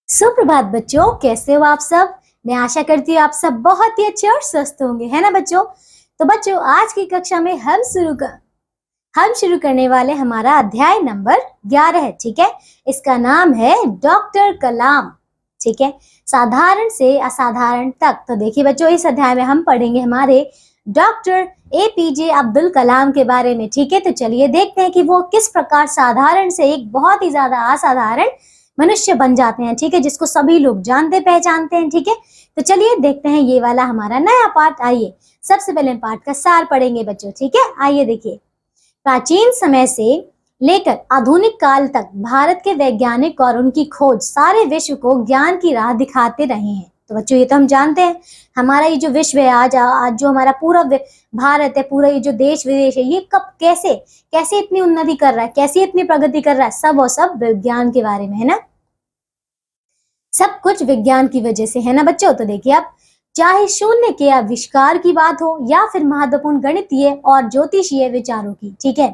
सुप्रभात बच्चों, कैसे हो आप सब। मैं आशा करती हूँ आप सब बहुत ही अच्छे और स्वस्थ होंगे, है ना बच्चों। तो बच्चों, आज की कक्षा में हम शुरू करने वाले हमारा अध्याय नंबर 11 है। ठीक है, इसका नाम है डॉक्टर कलाम। ठीक है, साधारण से असाधारण तक। तो देखिए बच्चों, इस अध्याय में हम पढ़ेंगे हमारे डॉक्टर एपीजे अब्दुल कलाम के बारे में। ठीक है, तो चलिए देखते हैं कि वो किस प्रकार साधारण से एक बहुत ही ज्यादा असाधारण मनुष्य बन जाते हैं। ठीक है, जिसको सभी लोग जानते पहचानते हैं। ठीक है, तो चलिए देखते हैं ये वाला हमारा नया पाठ। आइए सबसे पहले पाठ का सार पढ़ेंगे बच्चों। ठीक है, आइए देखिए। प्राचीन समय से लेकर आधुनिक काल तक भारत के वैज्ञानिक और उनकी खोज सारे विश्व को ज्ञान की राह दिखाते रहे हैं। तो बच्चों, ये तो हम जानते हैं, हमारा ये जो विश्व है, आज जो हमारा पूरा भारत है, पूरा ये जो देश विदेश है, ये कब कैसे कैसे इतनी उन्नति कर रहा है, कैसे इतनी प्रगति कर रहा है, सब और सब विज्ञान के बारे में, है ना। सब कुछ विज्ञान की वजह से, है ना बच्चों। तो देखिए आप, चाहे शून्य के आविष्कार की बात हो या फिर महत्वपूर्ण गणितीय और ज्योतिषीय विचारों की, ठीक है,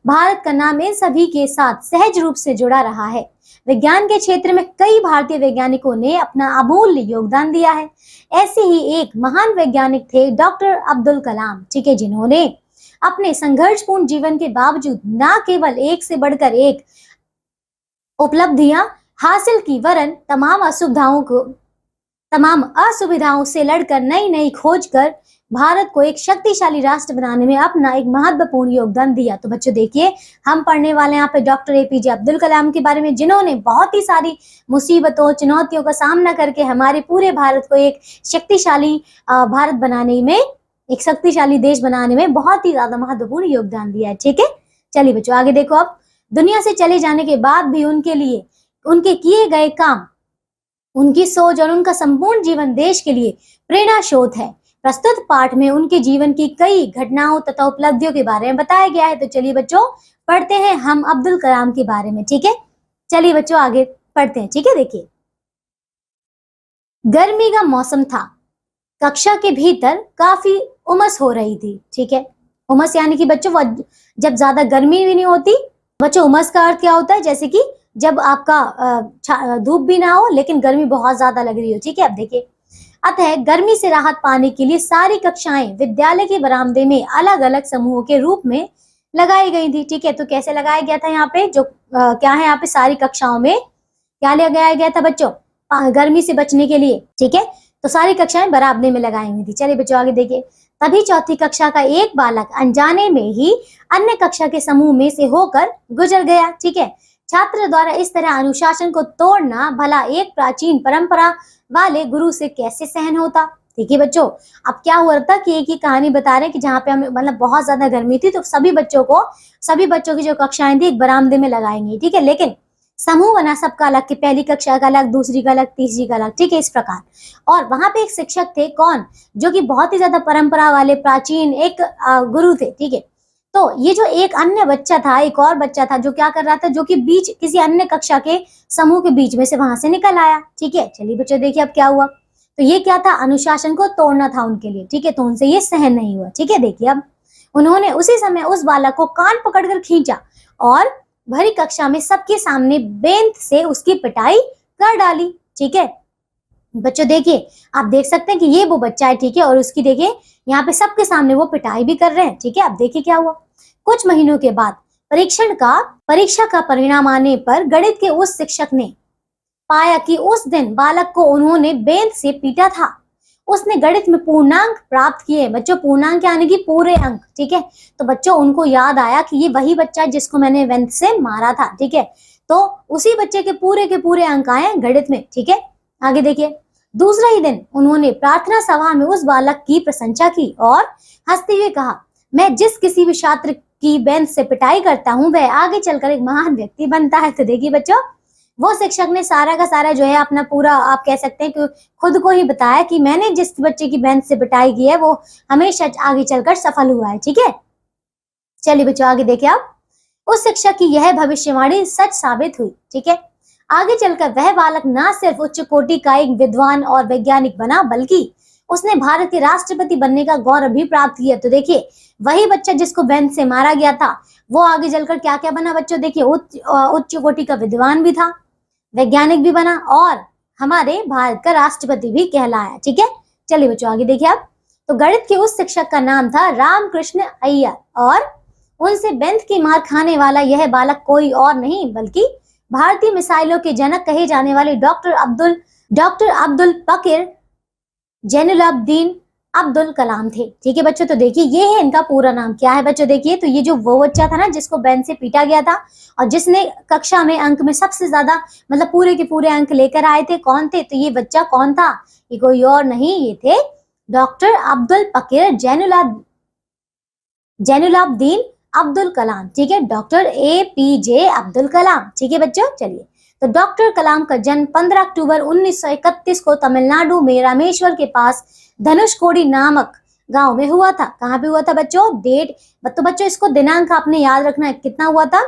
भारत का नाम इन सभी के साथ सहज रूप से जुड़ा रहा है। विज्ञान के क्षेत्र में कई भारतीय वैज्ञानिकों ने अपना अमूल्य योगदान दिया है। ऐसे ही एक महान वैज्ञानिक थे डॉक्टर अब्दुल कलाम। ठीक है, जिन्होंने अपने संघर्षपूर्ण जीवन के बावजूद न केवल एक से बढ़कर एक उपलब्धियां हासिल की, वरन तमाम असुविधाओं से लड़कर नई नई खोज कर भारत को एक शक्तिशाली राष्ट्र बनाने में अपना एक महत्वपूर्ण योगदान दिया। तो बच्चों देखिए, हम पढ़ने वाले यहाँ पे डॉक्टर एपीजे अब्दुल कलाम के बारे में, जिन्होंने बहुत ही सारी मुसीबतों चुनौतियों का सामना करके हमारे पूरे भारत को एक शक्तिशाली भारत बनाने में, एक शक्तिशाली देश बनाने में बहुत ही ज्यादा महत्वपूर्ण योगदान दिया है। ठीक है, चलिए बच्चों आगे देखो। अब दुनिया से चले जाने के बाद भी उनके लिए उनके किए गए काम, उनकी सोच और उनका संपूर्ण जीवन देश के लिए प्रेरणा स्रोत है। प्रस्तुत पाठ में उनके जीवन की कई घटनाओं तथा उपलब्धियों के बारे में बताया गया है। तो चलिए बच्चों, पढ़ते हैं हम अब्दुल कलाम के बारे में। ठीक है, चलिए बच्चों आगे पढ़ते हैं। ठीक है, देखिए, गर्मी का मौसम था। कक्षा के भीतर काफी उमस हो रही थी। ठीक है, उमस यानी कि बच्चों जब ज्यादा गर्मी भी नहीं होती। बच्चों, उमस का अर्थ क्या होता है, जैसे कि जब आपका धूप भी ना हो लेकिन गर्मी बहुत ज्यादा लग रही हो। ठीक है, अब देखिए, अतः गर्मी से राहत पाने के लिए सारी कक्षाएं विद्यालय के बरामदे में अलग अलग समूहों के रूप में लगाई गई थी। ठीक है, तो कैसे लगाया गया था यहाँ पे, जो क्या है यहाँ पे, सारी कक्षाओं में क्या लगाया गया था बच्चों, गर्मी से बचने के लिए। ठीक है, तो सारी कक्षाएं बरामदे में लगाई हुई थी। चलिए बच्चों आगे देखिए। तभी चौथी कक्षा का एक बालक अनजाने में ही अन्य कक्षा के समूह में से होकर गुजर गया। ठीक है, छात्र द्वारा इस तरह अनुशासन को तोड़ना भला एक प्राचीन परंपरा वाले गुरु से कैसे सहन होता। देखिए बच्चों, अब क्या हुआ था कि एक ही कहानी बता रहे हैं कि जहाँ पे हम मतलब बहुत ज्यादा गर्मी थी, तो सभी बच्चों की जो कक्षाएं थी एक बरामदे में लगाएंगी। ठीक है, लेकिन समूह बना सबका अलग, कि पहली कक्षा का अलग, दूसरी का अलग, तीसरी का अलग। ठीक है, इस प्रकार। और वहां पे एक शिक्षक थे, कौन, जो कि बहुत ही ज्यादा परंपरा वाले प्राचीन एक गुरु थे। ठीक है, तो ये जो एक अन्य बच्चा था, एक और बच्चा था जो क्या कर रहा था, जो कि बीच किसी अन्य कक्षा के समूह के बीच में से वहां से निकल आया। ठीक है, चलिए बच्चों देखिए अब क्या हुआ। तो ये क्या था, अनुशासन को तोड़ना था उनके लिए। ठीक है, तो उनसे ये सहन नहीं हुआ। ठीक है, देखिए अब उन्होंने उसी समय उस बालक को कान पकड़कर खींचा और भरी कक्षा में सबके सामने बेंत से उसकी पिटाई कर डाली। ठीक है बच्चों, देखिए आप देख सकते हैं कि ये वो बच्चा है। ठीक है, और उसकी देखिए यहाँ पे सबके सामने वो पिटाई भी कर रहे हैं। ठीक है, अब देखिए क्या हुआ। कुछ महीनों के बाद परीक्षा का परिणाम आने पर गणित के उस शिक्षक ने पाया कि उस दिन बालक को उन्होंने बेंत से पीटा था। उसने गणित में पूर्णांक प्राप्त किए। बच्चों, पूर्णांक यानी कि पूरे अंक। ठीक है, तो बच्चों उनको याद आया कि ये वही बच्चा है जिसको मैंने बेंत से मारा था। ठीक है, तो उसी बच्चे के पूरे अंक आए गणित में। ठीक है, आगे देखिए। दूसरा ही दिन उन्होंने प्रार्थना सभा में उस बालक की प्रशंसा की और हंसते हुए कहा, मैं जिस किसी भी छात्र की बेंच से पिटाई करता हूँ वह आगे चलकर एक महान व्यक्ति बनता है। तो देखिए बच्चों, वो शिक्षक ने सारा का सारा जो है अपना पूरा, आप कह सकते हैं कि खुद को ही बताया कि मैंने जिस बच्चे की बेंच से पिटाई की है वो हमेशा आगे चलकर सफल हुआ है। ठीक है, चलिए बच्चों आगे देखिए आप। उस शिक्षक की यह भविष्यवाणी सच साबित हुई। ठीक है, आगे चलकर वह बालक न सिर्फ उच्च कोटि का एक विद्वान और वैज्ञानिक बना, बल्कि उसने भारत के राष्ट्रपति बनने का गौरव भी प्राप्त किया। तो देखिए, वही बच्चा जिसको बेंच से मारा गया था वो आगे चलकर क्या क्या बना बच्चों, देखिए उच्च कोटि का विद्वान भी था, वैज्ञानिक भी बना और हमारे भारत का राष्ट्रपति भी कहलाया। ठीक है, चलिए बच्चों आगे देखिए आप। तो गणित के उस शिक्षक का नाम था रामकृष्ण अय्यर और उनसे बेंत की मार खाने वाला यह बालक कोई और नहीं बल्कि भारतीय मिसाइलों के जनक कहे जाने वाले डॉक्टर अब्दुल बकीर जैनुलाब्दीन अब्दुल कलाम थे। ठीक है बच्चों, तो देखिए ये है इनका पूरा नाम। क्या है बच्चों, देखिए तो ये जो वो बच्चा था ना जिसको बेंच से पीटा गया था और जिसने कक्षा में अंक में सबसे ज्यादा मतलब पूरे के पूरे अंक लेकर आए थे, कौन थे? तो ये बच्चा कौन था? ये कोई और नहीं, ये थे डॉक्टर अब्दुल बकीर जैनुलाब्दीन अब्दुल कलाम। ठीक है, डॉक्टर APJ अब्दुल कलाम। ठीक है बच्चों, चलिए तो डॉक्टर कलाम का जन्म 15 अक्टूबर 1931 को तमिलनाडु में रामेश्वर के पास धनुषकोडी नामक गांव में हुआ था। कहाँ पे हुआ था बच्चों? डेट तो बच्चों इसको दिनांक आपने याद रखना है, कितना हुआ था?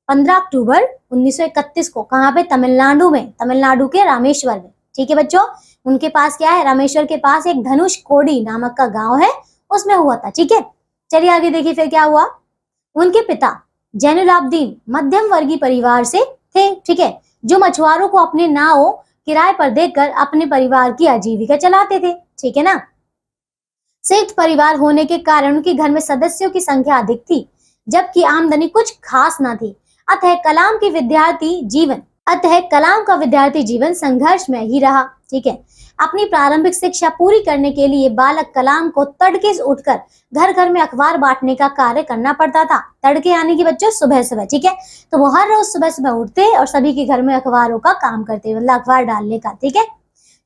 15 अक्टूबर 1931 को। कहाँ पे? तमिलनाडु में, तमिलनाडु के रामेश्वर में। ठीक है बच्चों, उनके पास क्या है? रामेश्वर के पास एक धनुषकोडी नामक का गाँव है, उसमें हुआ था। ठीक है, चलिए आगे देखिए फिर क्या हुआ। उनके पिता जैनुलाब्दीन मध्यम वर्गीय परिवार से थे। ठीक है, जो मछुआरों को अपने नाव किराए पर देकर अपने परिवार की आजीविका चलाते थे। ठीक है ना, संयुक्त परिवार होने के कारण उनके घर में सदस्यों की संख्या अधिक थी जबकि आमदनी कुछ खास ना थी। अतः कलाम का विद्यार्थी जीवन संघर्ष में ही रहा। ठीक है, अपनी प्रारंभिक शिक्षा पूरी करने के लिए बालक कलाम को तड़के से उठकर घर घर में अखबार बांटने का कार्य करना पड़ता था। तड़के यानी कि बच्चों सुबह सुबह। ठीक है, तो वो हर रोज सुबह सुबह उठते और सभी के घर में अखबारों का काम करते, मतलब अखबार डालने का। ठीक है,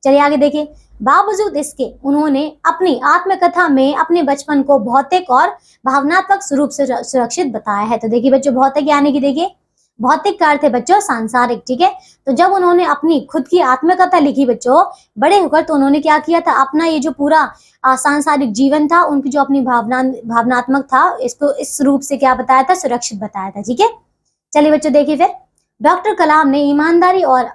चलिए आगे देखिए। बावजूद इसके उन्होंने अपनी आत्मकथा में अपने बचपन को भौतिक और भावनात्मक रूप से सुरक्षित बताया है। तो देखिए बच्चों, भौतिक यानी कि देखिए भौतिक का अर्थ है बच्चों सांसारिक। ठीक है, तो जब उन्होंने अपनी खुद की आत्मकथा लिखी बच्चों बड़े होकर, तो उन्होंने क्या किया था? अपना ये जो पूरा सांसारिक जीवन था, उनकी जो अपनी भावनात्मक था, इसको इस रूप से क्या बताया था? सुरक्षित बताया था। ठीक है, चलिए बच्चों देखिए फिर। डॉक्टर कलाम ने ईमानदारी और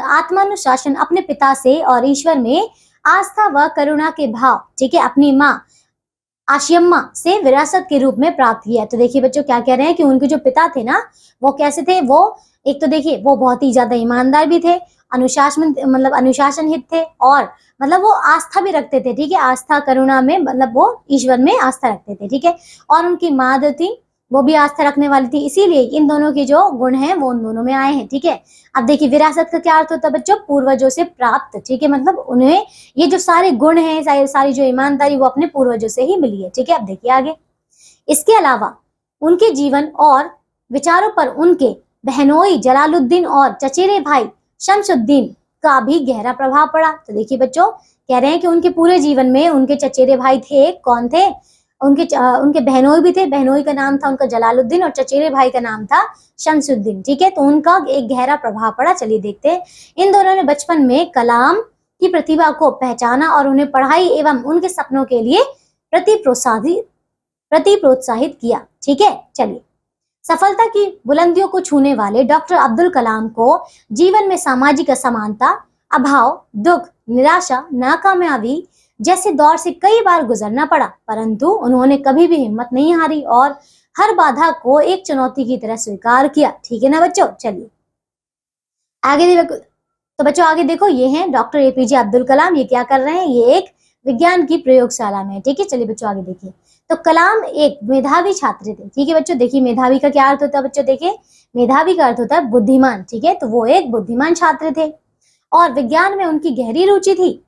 आत्मानुशासन अपने पिता से और ईश्वर में आस्था व करुणा के भाव, ठीक है, अपनी माँ आशियम्मा से विरासत के रूप में प्राप्त किया। तो देखिए बच्चों क्या कह रहे हैं कि उनके जो पिता थे ना, वो कैसे थे? वो एक तो देखिए वो बहुत ही ज्यादा ईमानदार भी थे, अनुशासनहित थे और मतलब वो आस्था भी रखते थे। ठीक है, आस्था करुणा में मतलब वो ईश्वर में आस्था रखते थे। ठीक है, और उनकी माँ जो थी वो भी आस्था रखने वाली थी, इसीलिए इन दोनों के जो गुण हैं वो उन दोनों में आए हैं। ठीक है, अब देखिए विरासत का क्या अर्थ होता है बच्चों? पूर्वजों से प्राप्त। ठीक है, मतलब उन्हें ये जो सारे गुण हैं, सारी जो ईमानदारी, वो अपने पूर्वजों से ही मिली है। ठीक है, अब देखिए आगे। इसके अलावा उनके जीवन और विचारों पर उनके बहनोई जलालुद्दीन और चचेरे भाई शमसुद्दीन का भी गहरा प्रभाव पड़ा। तो देखिए बच्चों कह रहे हैं कि उनके पूरे जीवन में उनके चचेरे भाई थे, कौन थे? उनके बहनोई भी थे। बहनोई का नाम था उनका जलालुद्दीन और चचेरे भाई का नाम था शमसुद्दीन। ठीक है, तो उनका एक गहरा प्रभाव पड़ा। चलिए देखते हैं। इन दोनों ने बचपन में कलाम की प्रतिभा को पहचाना और उन्हें पढ़ाई एवं उनके सपनों के लिए प्रति प्रोत्साहित किया। ठीक है, चलिए। सफलता की बुलंदियों को छूने वाले डॉक्टर अब्दुल कलाम को जीवन में सामाजिक असमानता, अभाव, दुख, निराशा, नाकामयाबी जैसे दौर से कई बार गुजरना पड़ा, परंतु उन्होंने कभी भी हिम्मत नहीं हारी और हर बाधा को एक चुनौती की तरह स्वीकार किया। ठीक है ना बच्चों, चलिए आगे देखो। तो बच्चों आगे देखो, ये हैं डॉक्टर APJ अब्दुल कलाम। ये क्या कर रहे हैं? ये एक विज्ञान की प्रयोगशाला में। ठीक है, चलिए बच्चों आगे देखिए। तो कलाम एक मेधावी छात्र थे। ठीक है बच्चों, देखिए मेधावी का क्या अर्थ होता है बच्चों? देखिए मेधावी का अर्थ होता है बुद्धिमान। ठीक है, तो वो एक बुद्धिमान छात्र थे और विज्ञान में उनकी गहरी रुचि थी।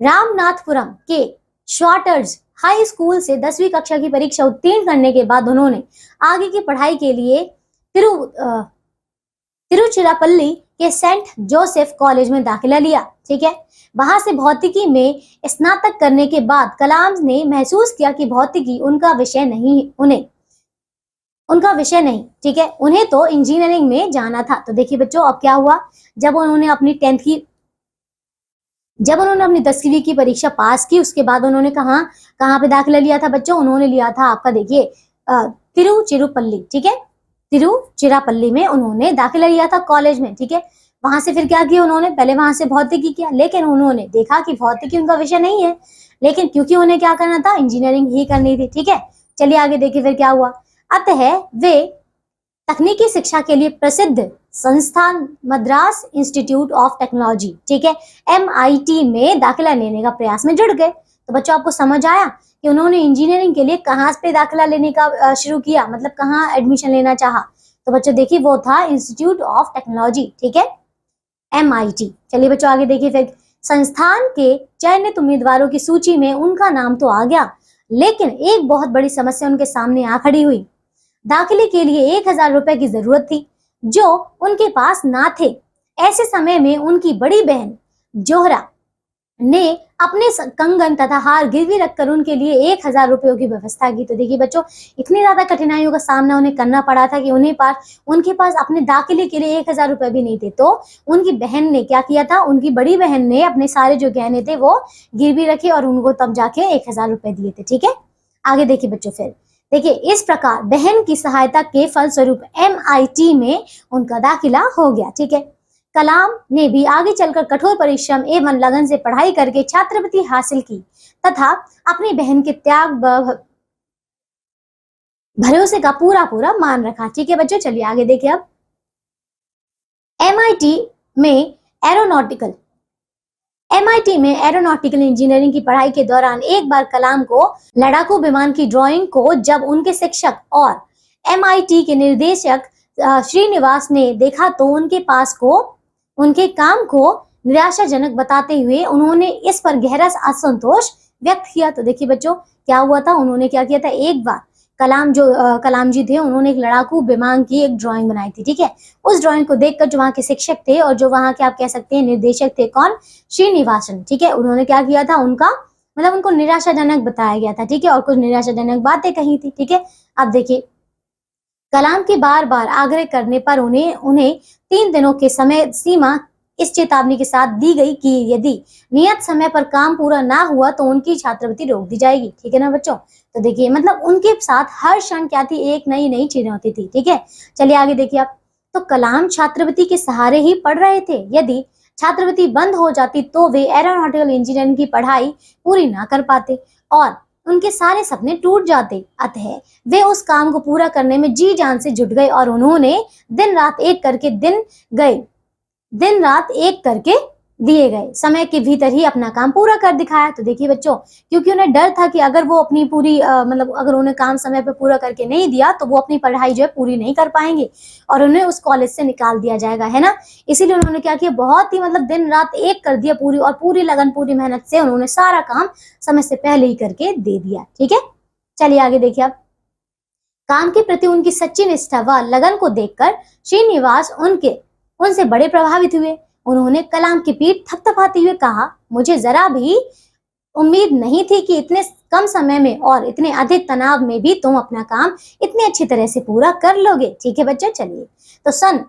रामनाथपुरम के श्वार्टर्स हाई स्कूल से 10वीं कक्षा की परीक्षा उत्तीर्ण करने के बाद उन्होंने आगे की पढ़ाई के लिए तिरुचिरापल्ली के सेंट जोसेफ कॉलेज में दाखिला लिया। ठीक है, वहां से भौतिकी में स्नातक करने के बाद कलाम ने महसूस किया कि भौतिकी उनका विषय नहीं। ठीक है, उन्हें तो इंजीनियरिंग में जाना था। तो देखिए बच्चों अब क्या हुआ, जब उन्होंने अपनी 10वीं की परीक्षा पास की, उसके बाद उन्होंने कहाँ पे दाखिला लिया था बच्चों? उन्होंने लिया था आपका देखिए तिरुचिरापल्ली। ठीक है, तिरुचिरापल्ली में उन्होंने दाखिला लिया था कॉलेज में। ठीक है, वहां से फिर क्या किया उन्होंने? पहले वहां से भौतिकी किया, लेकिन उन्होंने देखा कि भौतिकी उनका विषय नहीं है, लेकिन क्योंकि उन्हें क्या करना था? इंजीनियरिंग ही करनी थी। ठीक है, चलिए आगे देखिए फिर क्या हुआ। अतः वे तकनीकी शिक्षा के लिए प्रसिद्ध संस्थान मद्रास इंस्टीट्यूट ऑफ टेक्नोलॉजी, ठीक है, MIT में दाखिला लेने का प्रयास में जुड़ गए। तो बच्चों आपको समझ आया कि उन्होंने इंजीनियरिंग के लिए कहाँ पे दाखिला लेने का शुरू किया, मतलब कहाँ एडमिशन लेना चाहा। तो बच्चों देखिए वो था इंस्टीट्यूट ऑफ टेक्नोलॉजी, ठीक है, MIT। चलिए बच्चों आगे देखिए, फिर संस्थान के चयनित उम्मीदवारों की सूची में उनका नाम तो आ गया, लेकिन एक बहुत बड़ी समस्या उनके सामने आ खड़ी हुई। दाखिले के लिए 1000 रुपए की जरूरत थी, जो उनके पास ना थे। ऐसे समय में उनकी बड़ी बहन जोहरा ने अपने कंगन तथा हार गिरवी रखकर उनके लिए 1000 रुपयों की व्यवस्था की। तो देखिए बच्चों, इतनी ज्यादा कठिनाइयों का सामना उन्हें करना पड़ा था कि उनके पास अपने दाखिले के लिए 1000 रुपए भी नहीं थे। तो उनकी बहन ने क्या किया था, उनकी बड़ी बहन ने अपने सारे जो गहने थे वो गिरवी रखे और उनको तब जाके 1000 रुपए दिए थे, ठीक है। आगे देखिए बच्चों, फिर देखिए इस प्रकार बहन की सहायता के फलस्वरूप MIT में उनका दाखिला हो गया, ठीक है। कलाम ने भी आगे चलकर कठोर परिश्रम एवं लगन से पढ़ाई करके छात्रवृत्ति हासिल की तथा अपनी बहन के त्याग भरोसे का पूरा पूरा मान रखा, ठीक है बच्चों। चलिए आगे देखिए, अब MIT में एरोनॉटिकल इंजीनियरिंग की पढ़ाई के दौरान एक बार कलाम को लड़ाकू विमान की ड्राइंग को जब उनके शिक्षक और MIT के निर्देशक श्रीनिवास ने देखा तो उनके काम को निराशाजनक बताते हुए उन्होंने इस पर गहरा असंतोष व्यक्त किया। तो देखिए बच्चों क्या हुआ था, उन्होंने क्या किया था, एक बार कलाम जी थे, उन्होंने एक लड़ाकू विमान की एक ड्राइंग बनाई थी, ठीक है। उस ड्राइंग को देखकर जो वहाँ के शिक्षक थे और जो वहाँ के आप कह सकते हैं निर्देशक थे, कौन, श्रीनिवासन, ठीक है, उन्होंने क्या किया था, उनको निराशाजनक बताया गया था, ठीक है, और कुछ निराशाजनक बातें कही थी, ठीक है। अब देखिए कलाम के बार बार आग्रह करने पर उन्हें 3 दिनों के समय सीमा इस चेतावनी के साथ दी गई कि यदि नियत समय पर काम पूरा ना हुआ तो उनकी छात्रवृत्ति रोक दी जाएगी, ठीक है ना बच्चों। तो देखिए मतलब उनके साथ हर क्षण क्या थी, एक नई नई चीजें होती थी, ठीक है। चलिए आगे देखिए आप, तो कलाम छात्रवृत्ति के सहारे ही पढ़ रहे थे। यदि छात्रवृत्ति बंद हो जाती तो वे एरोनॉटिकल इंजीनियरिंग की पढ़ाई पूरी ना कर पाते और उनके सारे सपने टूट जाते। अतः वे उस काम को पूरा करने में जी जान से जुट गए और उन्होंने दिन रात एक करके दिए गए समय के भीतर ही अपना काम पूरा कर दिखाया। तो देखिए बच्चों, क्योंकि उन्हें डर था कि अगर वो अपनी पूरी अगर उन्हें काम समय पे पूरा करके नहीं दिया तो वो अपनी पढ़ाई जो है पूरी नहीं कर पाएंगे और उन्हें उस कॉलेज से निकाल दिया जाएगा, है ना। इसीलिए उन्होंने क्या किया, बहुत ही दिन रात एक कर दिया पूरी, और पूरी लगन पूरी मेहनत से उन्होंने सारा काम समय से पहले ही करके दे दिया, ठीक है। चलिए आगे देखिए, आप काम के प्रति उनकी सच्ची निष्ठा व लगन को देखकर श्रीनिवास उनसे बड़े प्रभावित हुए। उन्होंने कलाम की पीठ थपथपाते हुए कहा, मुझे जरा भी उम्मीद नहीं थी कि इतने कम समय में और इतने अधिक तनाव में भी तुम अपना काम इतनी अच्छी तरह से पूरा कर लोगे, ठीक है बच्चों। चलिए, तो सन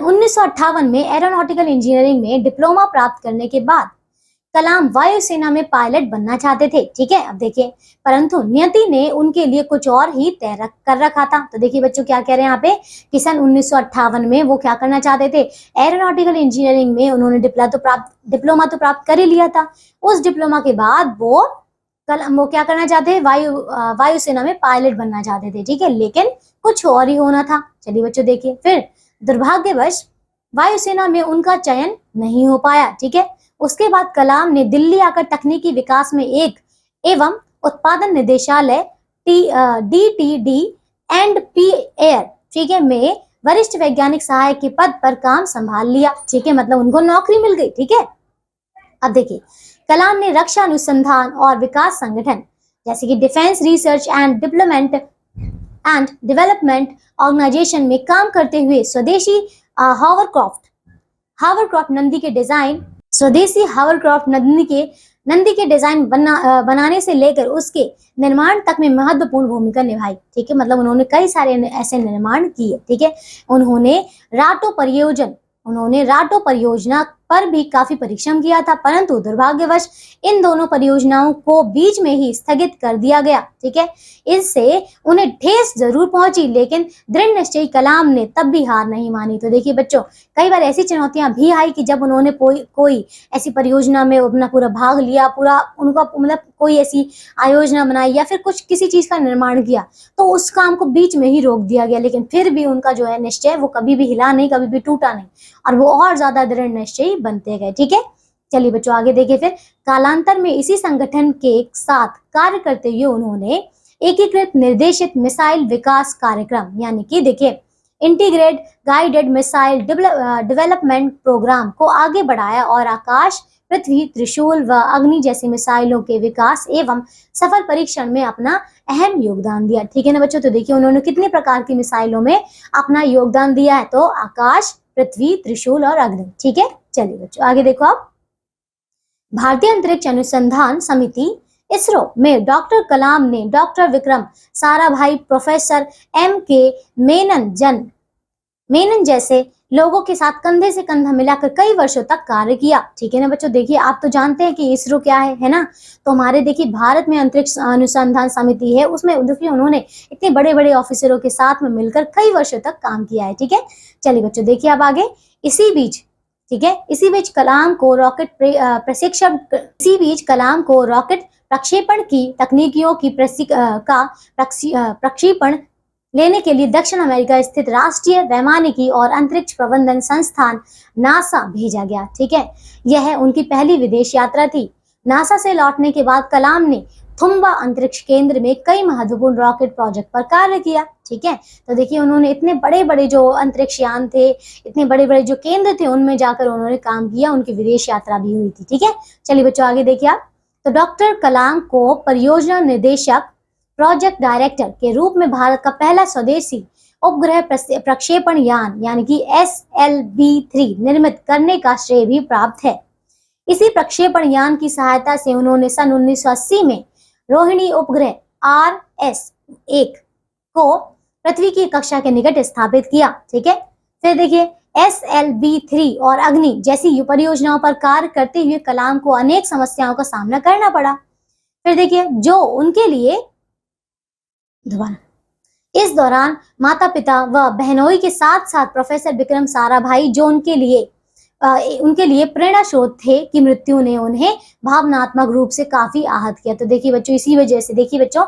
1958 में एरोनॉटिकल इंजीनियरिंग में डिप्लोमा प्राप्त करने के बाद कलाम वायुसेना में पायलट बनना चाहते थे, ठीक है। अब देखिए, परंतु नियति ने उनके लिए कुछ और ही तय कर रखा था। तो देखिए बच्चों क्या कह रहे हैं यहाँ पे कि सन 1958 में वो क्या करना चाहते थे, एरोनॉटिकल इंजीनियरिंग में उन्होंने डिप्लोमा तो प्राप्त कर ही लिया था। उस डिप्लोमा के बाद वो क्या करना चाहते थे, वायुसेना में पायलट बनना चाहते थे, ठीक है, लेकिन कुछ और ही होना था। चलिए बच्चों देखिए, फिर दुर्भाग्यवश वायुसेना में उनका चयन नहीं हो पाया, ठीक है। उसके बाद कलाम ने दिल्ली आकर तकनीकी विकास में एवं उत्पादन निदेशालय DTD एंड P एयर, ठीक है, में वरिष्ठ वैज्ञानिक सहायक के पद पर काम संभाल लिया, ठीक है, मतलब उनको नौकरी मिल गई, ठीक है। अब देखिए, कलाम ने रक्षा अनुसंधान और विकास संगठन जैसे कि defence research and development organisation में काम करते हुए स्वदेशी हावरक्रॉफ्ट नंदी के डिजाइन नंदी के डिजाइन बनाने से लेकर उसके निर्माण तक में महत्वपूर्ण भूमिका निभाई, ठीक है, मतलब उन्होंने कई सारे ऐसे निर्माण किए, ठीक है। उन्होंने राटो परियोजना पर भी काफी परिश्रम किया था, परंतु दुर्भाग्यवश इन दोनों परियोजनाओं को बीच में ही स्थगित कर दिया गया। ठीक है, इससे उन्हें ठेस जरूर पहुंची, लेकिन दृढ़ निश्चयी कलाम ने तब भी हार नहीं मानी। तो देखिए बच्चों, कई बार ऐसी चुनौतियां भी आई कि जब उन्होंने कोई ऐसी परियोजना में अपना पूरा भाग लिया, पूरा उनका मतलब कोई ऐसी आयोजना बनाई या फिर कुछ किसी चीज का निर्माण किया, तो उस काम को बीच में ही रोक दिया गया, लेकिन फिर भी उनका जो है निश्चय वो कभी भी हिला नहीं, कभी भी टूटा नहीं, और वो और ज्यादा दृढ़ निश्चयी बनते गए। ठीक है, चलिए बच्चों आगे देखिए। फिर कालांतर में इसी संगठन के साथ कार्य करते हुए उन्होंने एकीकृत निर्देशित मिसाइल विकास कार्यक्रम यानी कि देखिए integrated guided missile development programme को आगे बढ़ाया और आकाश, पृथ्वी, त्रिशूल व अग्नि जैसी मिसाइलों के विकास एवं सफल परीक्षण में अपना अहम योगदान दिया। ठीक है ना बच्चों, तो देखिए उन्होंने कितने प्रकार की मिसाइलों में अपना योगदान दिया है, तो आकाश, पृथ्वी, त्रिशूल और अग्नि। ठीक है, चलिए बच्चों आगे देखो आप। भारतीय अंतरिक्ष अनुसंधान समिति इसरो में डॉक्टर कलाम ने doctor Vikram Sarabhai, professor M.K. Menon जैसे लोगों के साथ कंधे से कंधा मिलाकर कई वर्षों तक कार्य किया। ठीक है ना बच्चों, देखिए आप तो जानते हैं कि इसरो क्या है ना, तो हमारे देखिए भारत में अंतरिक्ष अनुसंधान समिति है, उसमें देखिए उन्होंने इतने बड़े बड़े ऑफिसरों के साथ में मिलकर कई वर्षों तक काम किया है। ठीक है, चलिए बच्चों देखिए अब आगे। इसी बीच कलाम को रॉकेट प्रक्षेपण की तकनीकियों की प्रक्षेपण लेने के लिए दक्षिण अमेरिका स्थित राष्ट्रीय वैमानिकी और अंतरिक्ष प्रबंधन संस्थान नासा भेजा गया। ठीक है, यह उनकी पहली विदेश यात्रा थी। नासा से लौटने के बाद कलाम ने थुम्बा अंतरिक्ष केंद्र में कई महत्वपूर्ण रॉकेट प्रोजेक्ट पर कार्य किया। ठीक है, तो देखिए उन्होंने इतने बड़े बड़े जो अंतरिक्ष यान थे, इतने बड़े बड़े जो केंद्र थे, उनमें जाकर उन्होंने काम किया, उनकी विदेश यात्रा भी हुई थी। ठीक है, चलिए बच्चों आगे देखिए आप। तो डॉक्टर कलाम को परियोजना निदेशक, प्रोजेक्ट डायरेक्टर के रूप में भारत का पहला स्वदेशी उपग्रह प्रक्षेपण यान यानी कि SLV-3 निर्मित करने का श्रेय भी प्राप्त है। इसी प्रक्षेपण यान की सहायता से उन्होंने सन 1980 में रोहिणी उपग्रह RS-1 को पृथ्वी की कक्षा के निकट स्थापित किया। ठीक है, फिर देखिए SLV-3 और अग्नि जैसी परियोजनाओं पर कार्य करते हुए कलाम को अनेक समस्याओं का सामना करना पड़ा। फिर देखिए जो उनके लिए इस दौरान माता पिता व बहनोई के साथ साथ प्रोफेसर विक्रम साराभाई जो उनके लिए प्रेरणा स्रोत थे कि मृत्यु ने उन्हें भावनात्मक रूप से काफी आहत किया। तो देखिए बच्चों इसी वजह से देखिए बच्चों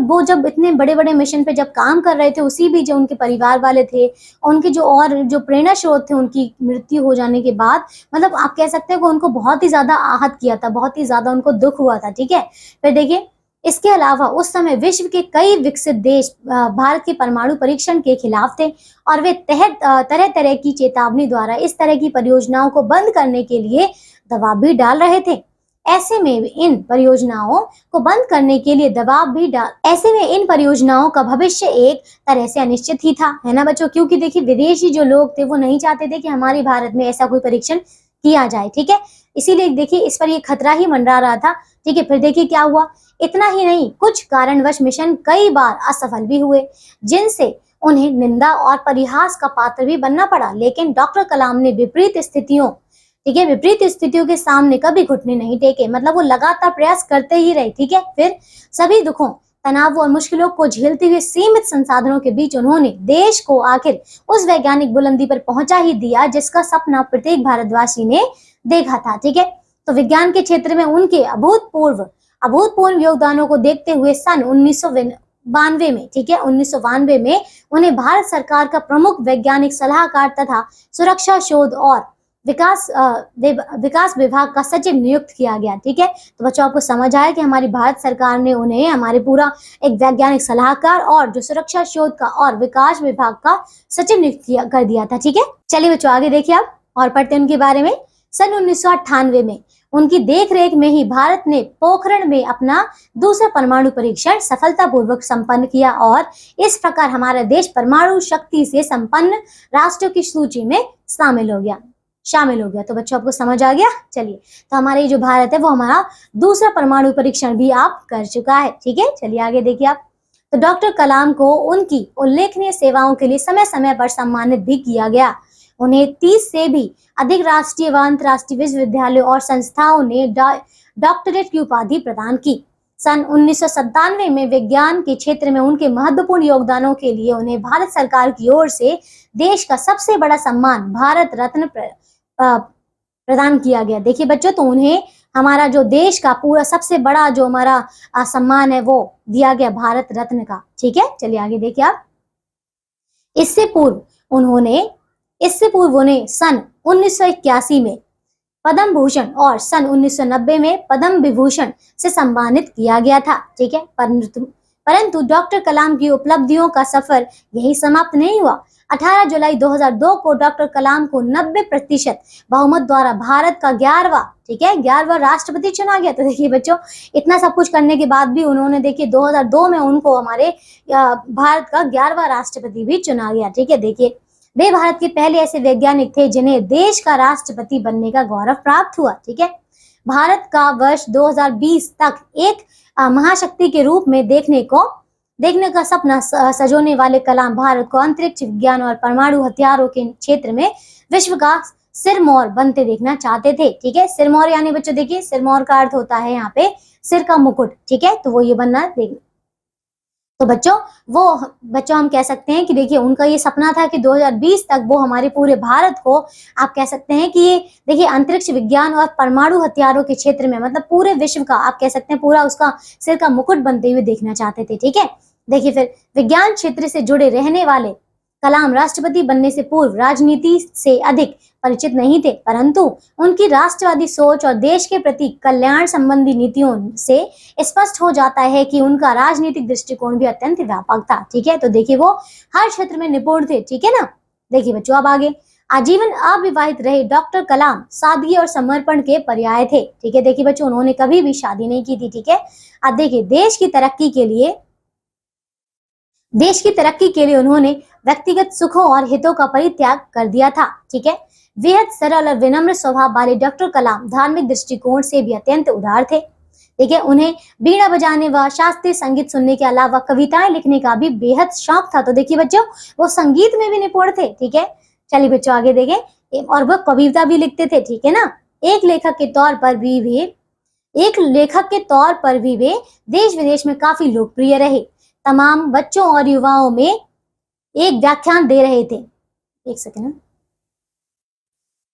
वो जब इतने बड़े बड़े मिशन पे जब काम कर रहे थे, उसी भी जो उनके परिवार वाले थे, उनके जो प्रेरणा स्रोत थे, उनकी मृत्यु हो जाने के बाद मतलब आप कह सकते हैं कि उनको बहुत ही ज्यादा आहत किया था, बहुत ही ज्यादा उनको दुख हुआ था। ठीक है, फिर देखिए इसके अलावा उस समय विश्व के कई विकसित देश भारत के परमाणु परीक्षण के खिलाफ थे और वे तरह तरह की चेतावनी द्वारा इस तरह की परियोजनाओं को बंद करने के लिए दबाव भी डाल रहे थे। ऐसे में इन परियोजनाओं का भविष्य एक तरह से अनिश्चित ही था, है ना बच्चों, क्योंकि देखिए विदेशी जो लोग थे वो नहीं चाहते थे कि हमारे भारत में ऐसा कोई परीक्षण किया जाए। ठीक है, इसीलिए देखिए इस पर ये खतरा ही मंडरा रहा था। ठीक है, फिर देखिए क्या हुआ, इतना ही नहीं कुछ कारणवश मिशन कई बार असफल भी हुए, जिनसे उन्हें निंदा और परिहास का पात्र भी बनना पड़ा। लेकिन डॉक्टर कलाम ने विपरीत स्थितियों के सामने कभी घुटने नहीं टेके, मतलब वो लगातार प्रयास करते ही रहे। ठीक है, फिर सभी दुखों, तनाव और मुश्किलों को झेलते हुए सीमित संसाधनों के बीच उन्होंने देश को आखिर उस वैज्ञानिक बुलंदी पर पहुंचा ही दिया जिसका सपना प्रत्येक भारतवासी ने देखा था। ठीक है, तो विज्ञान के क्षेत्र में उनके अभूतपूर्व योगदानों को देखते हुए सन 1992 में, ठीक है 1992 में उन्हें भारत सरकार का प्रमुख वैज्ञानिक सलाहकार तथा सुरक्षा शोध और विकास विभाग का सचिव नियुक्त किया गया। ठीक है, तो बच्चों आपको समझ आया कि हमारी भारत सरकार ने उन्हें हमारे पूरा एक वैज्ञानिक सलाहकार और जो सुरक्षा शोध का और विकास विभाग का सचिव नियुक्त कर दिया था। ठीक है, चलिए बच्चों आगे देखिए आप और पढ़ते हैं उनके बारे में। सन 1998 में उनकी देखरेख में ही भारत ने पोखरण में अपना दूसरा परमाणु परीक्षण सफलतापूर्वक संपन्न किया और इस प्रकार हमारा देश परमाणु शक्ति से संपन्न राष्ट्रों की सूची में शामिल हो गया। तो बच्चों आपको समझ आ गया। चलिए, तो हमारा ये जो भारत है वो हमारा दूसरा परमाणु परीक्षण भी आप कर चुका है। ठीक है, चलिए आगे देखिए आप। तो डॉक्टर कलाम को उनकी उल्लेखनीय सेवाओं के लिए समय समय पर सम्मानित भी किया गया। उन्हें 30 से भी अधिक राष्ट्रीय व अंतर्राष्ट्रीय विश्वविद्यालयों और संस्थाओं ने डॉक्टरेट की उपाधि प्रदान की। सन 1997 में विज्ञान के क्षेत्र में उनके महत्वपूर्ण योगदानों के लिए उन्हें भारत सरकार की ओर से देश का सबसे बड़ा सम्मान भारत रत्न प्रदान किया गया। देखिए बच्चों, तो उन्हें हमारा जो देश का पूरा सबसे बड़ा जो हमारा सम्मान है वो दिया गया भारत रत्न का। ठीक है, चलिए आगे देखिए आप। इससे पूर्व उन्हें सन 1981 में पद्म भूषण और सन 1990 में पद्म विभूषण से सम्मानित किया गया था। ठीक है, परंतु डॉक्टर कलाम की उपलब्धियों का सफर यही समाप्त नहीं हुआ। 18 जुलाई 2002 को डॉक्टर कलाम को 90% बहुमत द्वारा भारत का 11वां राष्ट्रपति चुना गया। तो देखिए बच्चों, इतना सब कुछ करने के बाद भी उन्होंने देखिए 2002 में उनको हमारे भारत का 11वां राष्ट्रपति भी चुना गया। ठीक है, देखिए वे भारत के पहले ऐसे वैज्ञानिक थे जिन्हें देश का राष्ट्रपति बनने का गौरव प्राप्त हुआ। ठीक है, भारत का वर्ष 2020 तक एक महाशक्ति के रूप में देखने का सपना सजोने वाले कलाम भारत को अंतरिक्ष विज्ञान और परमाणु हथियारों के क्षेत्र में विश्व का सिरमौर बनते देखना चाहते थे। ठीक है, सिरमौर यानी बच्चों देखिए, सिरमौर का अर्थ होता है यहाँ पे सिर का मुकुट। ठीक है, तो वो ये बनना देखना। तो बच्चों हम कह सकते हैं कि देखिए उनका ये सपना था कि 2020 तक वो हमारे पूरे भारत को, आप कह सकते हैं कि ये देखिए अंतरिक्ष विज्ञान और परमाणु हथियारों के क्षेत्र में, मतलब पूरे विश्व का, आप कह सकते हैं पूरा उसका सिर का मुकुट बनते हुए देखना चाहते थे। ठीक है, देखिए फिर विज्ञान क्षेत्र से जुड़े रहने वाले कलाम राष्ट्रपति बनने से पूर्व राजनीति से अधिक परिचित नहीं थे, परंतु उनकी राष्ट्रवादी सोच और देश के प्रति कल्याण संबंधी नीतियों से स्पष्ट हो जाता है कि उनका राजनीतिक दृष्टिकोण भी अत्यंत व्यापक था। ठीक है, तो देखिए वो हर क्षेत्र में निपुण थे। ठीक है ना, देखिए बच्चों अब आगे। आजीवन अविवाहित रहे डॉक्टर कलाम सादगी और समर्पण के पर्याय थे। ठीक है, देखिए बच्चों उन्होंने कभी भी शादी नहीं की थी। ठीक है, अब देखिए देश की तरक्की के लिए उन्होंने व्यक्तिगत सुखों और हितों का परित्याग कर दिया था। ठीक है, बेहद सरल और विनम्र स्वभाव वाले डॉक्टर कलाम धार्मिक दृष्टिकोण से भी अत्यंत उदार थे। ठीक है, उन्हें बीड़ा बजाने व शास्त्रीय संगीत सुनने के अलावा कविताएं लिखने का भी बेहद शौक था। तो देखिए बच्चों वो संगीत में भी निपुण थे। ठीक है, चलिए बच्चों आगे देखें। और वो कविता भी लिखते थे। ठीक है ना, एक लेखक के तौर पर भी वे देश विदेश में काफी लोकप्रिय रहे। तमाम बच्चों और युवाओं में एक व्याख्यान दे रहे थे। एक सेकंड।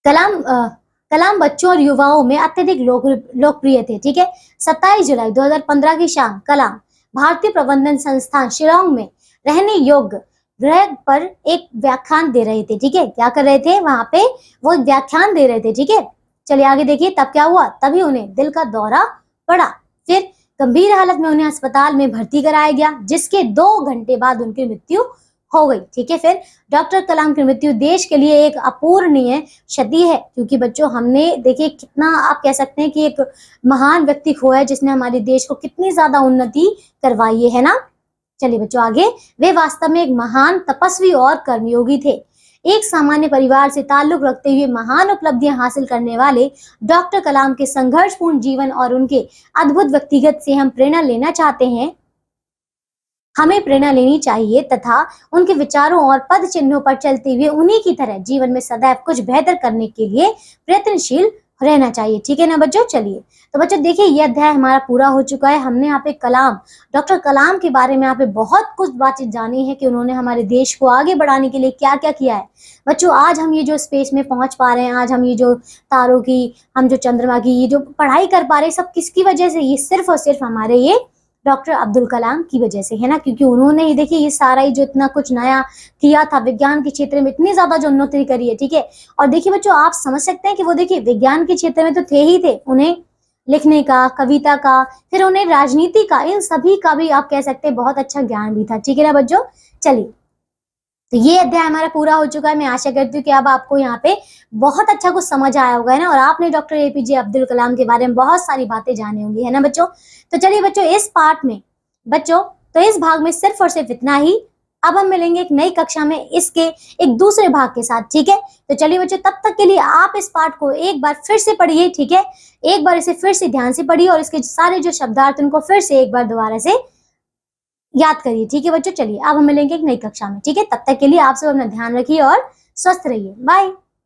कलाम बच्चों और युवाओं में अत्यधिक लोकप्रिय थे। ठीक है, 27 जुलाई 2015 की शाम कलाम भारतीय प्रबंधन संस्थान शिलांग में रहने योग्य ग्रह पर एक व्याख्यान दे रहे थे। ठीक है, क्या कर रहे थे वहां पे, वो व्याख्यान दे रहे थे। ठीक है, चलिए आगे देखिए। तब क्या हुआ, तभी उन्हें दिल का दौरा पड़ा। फिर गंभीर हालत में उन्हें अस्पताल में भर्ती कराया गया, जिसके 2 घंटे बाद उनकी मृत्यु हो गई। ठीक है, फिर डॉक्टर कलाम की मृत्यु देश के लिए एक अपूरणीय क्षति है, क्योंकि बच्चों हमने देखिए कितना, आप कह सकते हैं कि एक महान व्यक्ति खोया जिसने हमारे देश को कितनी ज्यादा उन्नति करवाई है ना। चलिए बच्चों आगे। वे वास्तव में एक महान तपस्वी और कर्मयोगी थे। एक सामान्य परिवार से ताल्लुक रखते हुए महान उपलब्धियां हासिल करने वाले डॉक्टर कलाम के संघर्षपूर्ण जीवन और उनके अद्भुत व्यक्तिगत से हमें प्रेरणा लेनी चाहिए तथा उनके विचारों और पद चिन्हों पर चलते हुए उन्हीं की तरह जीवन में सदैव कुछ बेहतर करने के लिए प्रयत्नशील रहना चाहिए। ठीक है ना बच्चों। चलिए तो बच्चों देखिए ये अध्याय हमारा पूरा हो चुका है। हमने यहाँ पे डॉक्टर कलाम के बारे में यहाँ पे बहुत कुछ बातें जानी है कि उन्होंने हमारे देश को आगे बढ़ाने के लिए क्या क्या किया है। बच्चों आज हम ये जो स्पेस में पहुंच पा रहे हैं, आज हम ये जो तारों की, हम जो चंद्रमा की ये जो पढ़ाई कर पा रहे हैं, सब किसकी वजह से, ये सिर्फ और सिर्फ हमारे ये डॉक्टर अब्दुल कलाम की वजह से है ना, क्योंकि उन्होंने ही देखिए ये सारा ही जो इतना कुछ नया किया था, विज्ञान के क्षेत्र में इतनी ज्यादा जो उन्नति करी है। ठीक है, और देखिए बच्चों आप समझ सकते हैं कि वो देखिए विज्ञान के क्षेत्र में तो थे ही थे, उन्हें लिखने का, कविता का, फिर उन्हें राजनीति का, इन सभी का भी आप कह सकते हैं बहुत अच्छा ज्ञान भी था। ठीक है ना बच्चों। चलिए तो ये अध्याय हमारा पूरा हो चुका है। मैं आशा करती हूँ कि अब आपको यहाँ पे बहुत अच्छा कुछ समझ आया होगा है ना, और आपने डॉक्टर एपीजे अब्दुल कलाम के बारे में बहुत सारी बातें जानी होंगी है ना बच्चों। तो चलिए बच्चों इस भाग में सिर्फ और सिर्फ इतना ही। अब हम मिलेंगे एक नई कक्षा में इसके एक दूसरे भाग के साथ। ठीक है, तो चलिए बच्चों तब तक के लिए आप इस पाठ को एक बार फिर से पढ़िए। ठीक है, एक बार इसे फिर से ध्यान से पढ़िए और इसके सारे जो शब्दार्थ उनको फिर से एक बार दोबारा से याद करिए। ठीक है बच्चों, चलिए अब हम मिलेंगे एक नई कक्षा में। ठीक है, तब तक के लिए आप सब अपना ध्यान रखिए और स्वस्थ रहिए, बाय।